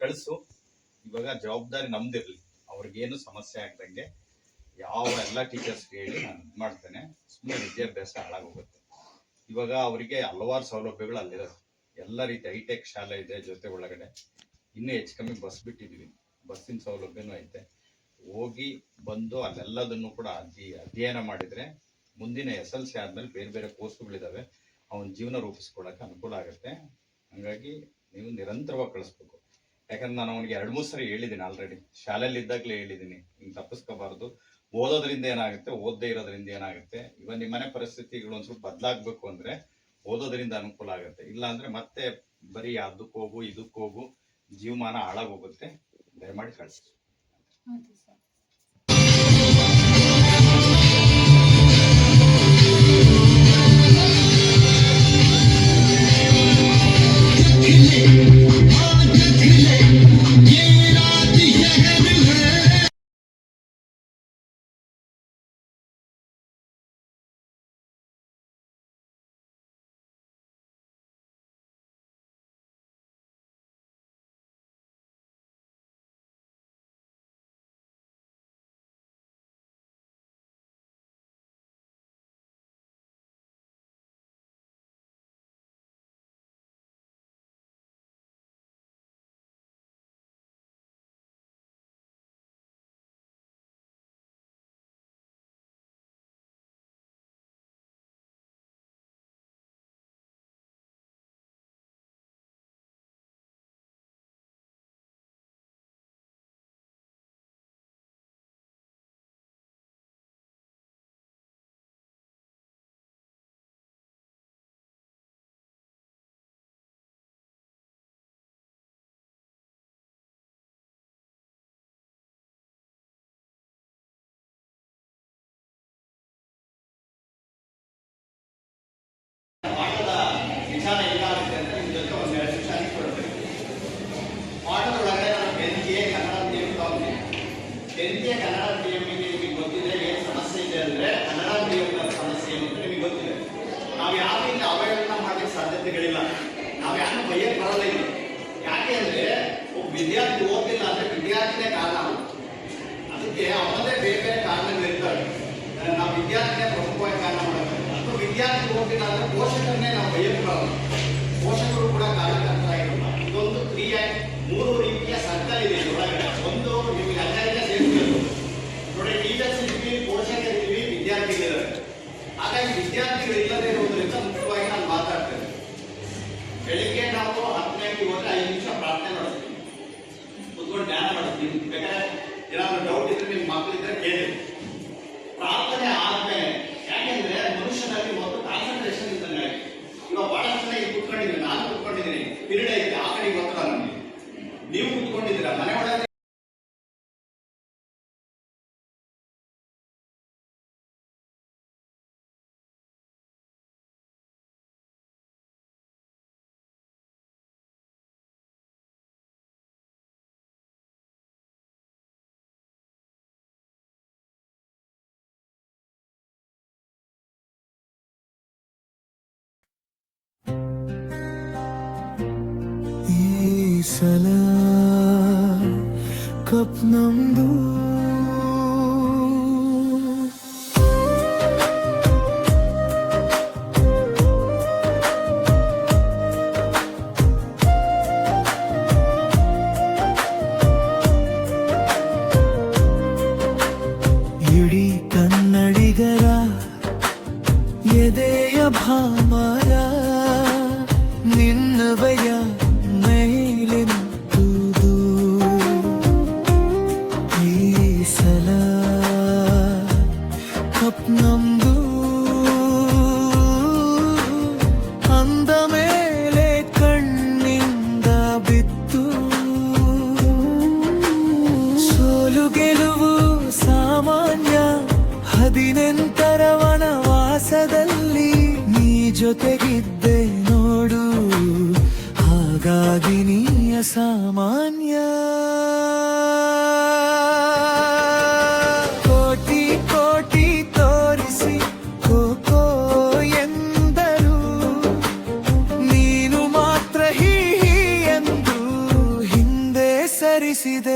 ಕಳಿಸು. ಇವಾಗ ಜವಾಬ್ದಾರಿ ನಮ್ದಿರ್ಲಿ, ಅವ್ರಿಗೇನು ಸಮಸ್ಯೆ ಆಗ್ದಂಗೆ ಯಾವ ಎಲ್ಲ ಟೀಚರ್ಸ್ಗೆ ಹೇಳಿ ನಾನು ಇದು ಮಾಡ್ತೇನೆ. ಸುಮ್ಮನೆ ವಿದ್ಯಾಭ್ಯಾಸ ಹಾಳಾಗೋಗುತ್ತೆ. ಇವಾಗ ಅವರಿಗೆ ಹಲವಾರು ಸೌಲಭ್ಯಗಳು ಅಲ್ಲಿರೋದು, ಎಲ್ಲ ರೀತಿ ಹೈಟೆಕ್ ಶಾಲೆ ಇದೆ ಜೊತೆ ಒಳಗಡೆ. ಇನ್ನೂ ಹೆಚ್ಚು ಕಮ್ಮಿ ಬಸ್ ಬಿಟ್ಟಿದ್ದೀವಿ, ಬಸ್ಸಿನ ಸೌಲಭ್ಯನೂ ಐತೆ. ಹೋಗಿ ಬಂದು ಅಲ್ಲೆಲ್ಲದನ್ನು ಕೂಡ ಅಧ್ಯಯನ ಮಾಡಿದರೆ ಮುಂದಿನ SLC ಆದಮೇಲೆ ಬೇರೆ ಬೇರೆ ಪೋಸ್ಟ್ಗಳಿದ್ದಾವೆ, ಅವನ ಜೀವನ ರೂಪಿಸ್ಕೊಳ್ಳೋಕೆ ಅನುಕೂಲ ಆಗುತ್ತೆ. ಹಾಗಾಗಿ ನೀವು ನಿರಂತರವಾಗಿ ಕಳಿಸ್ಬೇಕು. ಯಾಕಂದ್ರೆ ನಾನು ಅವನಿಗೆ 2-3 ಸರಿ ಹೇಳಿದ್ದೀನಿ ಆಲ್ರೆಡಿ, ಶಾಲೆಯಲ್ಲಿ ಇದ್ದಾಗಲೇ ಹೇಳಿದ್ದೀನಿ, ಹಿಂಗೆ ತಪ್ಪಿಸ್ಕೋಬಾರ್ದು. ಓದೋದ್ರಿಂದ ಏನಾಗುತ್ತೆ, ಓದದೇ ಇರೋದ್ರಿಂದ ಏನಾಗುತ್ತೆ. ಇವಾಗ ನಿಮ್ಮನೆ ಪರಿಸ್ಥಿತಿಗಳು ಒಂದು ಸ್ವಲ್ಪ ಬದಲಾಗಬೇಕು ಅಂದರೆ ಓದೋದ್ರಿಂದ ಅನುಕೂಲ ಆಗುತ್ತೆ. ಇಲ್ಲ ಅಂದರೆ ಮತ್ತೆ ಬರೀ ಅದಕ್ಕೆ ಹೋಗು ಇದಕ್ಕೆ ಹೋಗು, ಜೀವಮಾನ ಹಾಳಾಗೋಗುತ್ತೆ. ದಯಮಾಡಿ ಕಳಿಸಿ. ವಿಚಾರ ಏನಾಗುತ್ತೆ ಅಂತ ನಿಮ್ಮ ಜೊತೆ ಒಂದು 2 ನಿಮಿಷ ಕೊಡ್ಬೇಕು. ಪಾಠದೊಳಗಡೆ ನಾನು 10th ಕನ್ನಡ TM ತಗೊಂಡಿದ್ದೀನಿ. 10th ಕನ್ನಡ TMಗೆ ನಿಮಗೆ ಗೊತ್ತಿದೆ ಏನು ಸಮಸ್ಯೆ ಇದೆ ಅಂದರೆ, ಕನ್ನಡ ಮೀಡಿಯಂನ ಸಮಸ್ಯೆ ಏನು ಅಂತ ನಿಮಗೆ ಗೊತ್ತಿದೆ. ನಾವು ಯಾರಿಂದ ಅವಹೇಳನ ಮಾಡಲಿಕ್ಕೆ ಸಾಧ್ಯತೆಗಳಿಲ್ಲ, ನಾವು ಯಾರು ಬೈಯಕ್ಕೆ ಬರಲ್ಲ ಇಲ್ಲಿ. ಯಾಕೆ ಅಂದರೆ ಒಬ್ಬ ವಿದ್ಯಾರ್ಥಿ ಓದಿಲ್ಲ ಅಂದರೆ ವಿದ್ಯಾರ್ಥಿನೇ ಕಾರಣ. ಅದಕ್ಕೆ ಅವನದೇ ಬೇರೆ ಬೇರೆ ಕಾರಣಗಳಿರ್ತವೆ. ನಾವು ವಿದ್ಯಾರ್ಥಿನೇ ಪ್ರಮುಖವಾಗಿ ಕಾರಣ ಮಾಡಬೇಕು. ಅಥವಾ ವಿದ್ಯಾರ್ಥಿ ಓದಿಲ್ಲ ಅಂದರೆ ಪೋಷಕರನ್ನೇ ನಾವು ಬೈಯಕ್ಕೆ ಬರಲ್ಲ, ಪೋಷಕರು ಕೂಡ ಕಾರಣಕರ್ತರಾಗಿರಲ್ಲ. ಇದೊಂದು 3 ರೀತಿಯ ಸರ್ಕಲ್ ಇದೆ ಒಳಗಡೆ. ಒಂದು ನಿಮಗೆ ಎಲ್ಲರಿಗೂ ಸೇರಿಸಬೇಕು ನೋಡಿ, ಟೀಚರ್ಸ್ ಇದ್ದೀವಿ, ಪೋಷಕರಿದ್ದೀವಿ, ವಿದ್ಯಾರ್ಥಿಗಳಿದ್ದಾರೆ. ಹಾಗಾಗಿ ವಿದ್ಯಾರ್ಥಿಗಳಿಲ್ಲದೆ ಇರುವುದರಿಂದ ಮುಖ್ಯವಾಗಿ ನಾನು ಮಾತಾಡ್ತೇನೆ. ಬೆಳಿಗ್ಗೆ ನಾವು 10ಕ್ಕೆ ಹೋದ್ರೆ 5 ನಿಮಿಷ ಪ್ರಾರ್ಥನೆ ಮಾಡ್ತೀವಿ, ಕುತ್ಕೊಂಡು ಧ್ಯಾನ ಮಾಡ್ತೀವಿ. ಬೇಕಾದ್ರೆ ಏನಾದ್ರು ಡೌಟ್ ಇದ್ರೆ ನಿಮ್ಮ ಮಕ್ಕಳಿದ್ರೆ ಕೇಳಿ. ಪ್ರಾರ್ಥನೆ ಆದ್ಮೇಲೆ, ಯಾಕೆಂದ್ರೆ ಮನುಷ್ಯನಲ್ಲಿ ಒಂದು ಕಾನ್ಸಂಟ್ರೇಷನ್ ಇದ್ದಂಗೆ. ಇವಾಗ ಬಹಳಷ್ಟು ಜನ ಇಲ್ಲಿ ಕುತ್ಕೊಂಡಿದ್ದೀನಿ, ನಾನು ಕುತ್ಕೊಂಡಿದ್ದೀನಿ, ಪಿರಿಯಡ್ ಐತೆ, ಆ ಕಡೆಗೆ ಗೊತ್ತಲ್ಲ ನಮಗೆ. ನೀವು ಕುತ್ಕೊಂಡಿದ್ದೀರಾ ಮನೆ ಒಳಗೆ. ಸಲ ಕಪ್ ನಮ್ದು ಇಡೀ ಕನ್ನಡಿಗರ ಎದೆಯ ಭಾಮರ ನಿನ್ನವಯ ನಮ್ದು ಅಂದ ಮೇಲೆ ಕಣ್ಣಿಂದ ಬಿತ್ತು. ಸೋಲು ಗೆಲುವು ಸಾಮಾನ್ಯ, 18ರ ವನವಾಸದಲ್ಲಿ ನೀ ಜೊತೆಗಿದ್ದೆ ನೋಡು, ಹಾಗಾಗಿ ನೀ ಅಸಾಮಾನ್ಯ. ಹಿಂದೆ ಮೆರೆಸಿದೆ.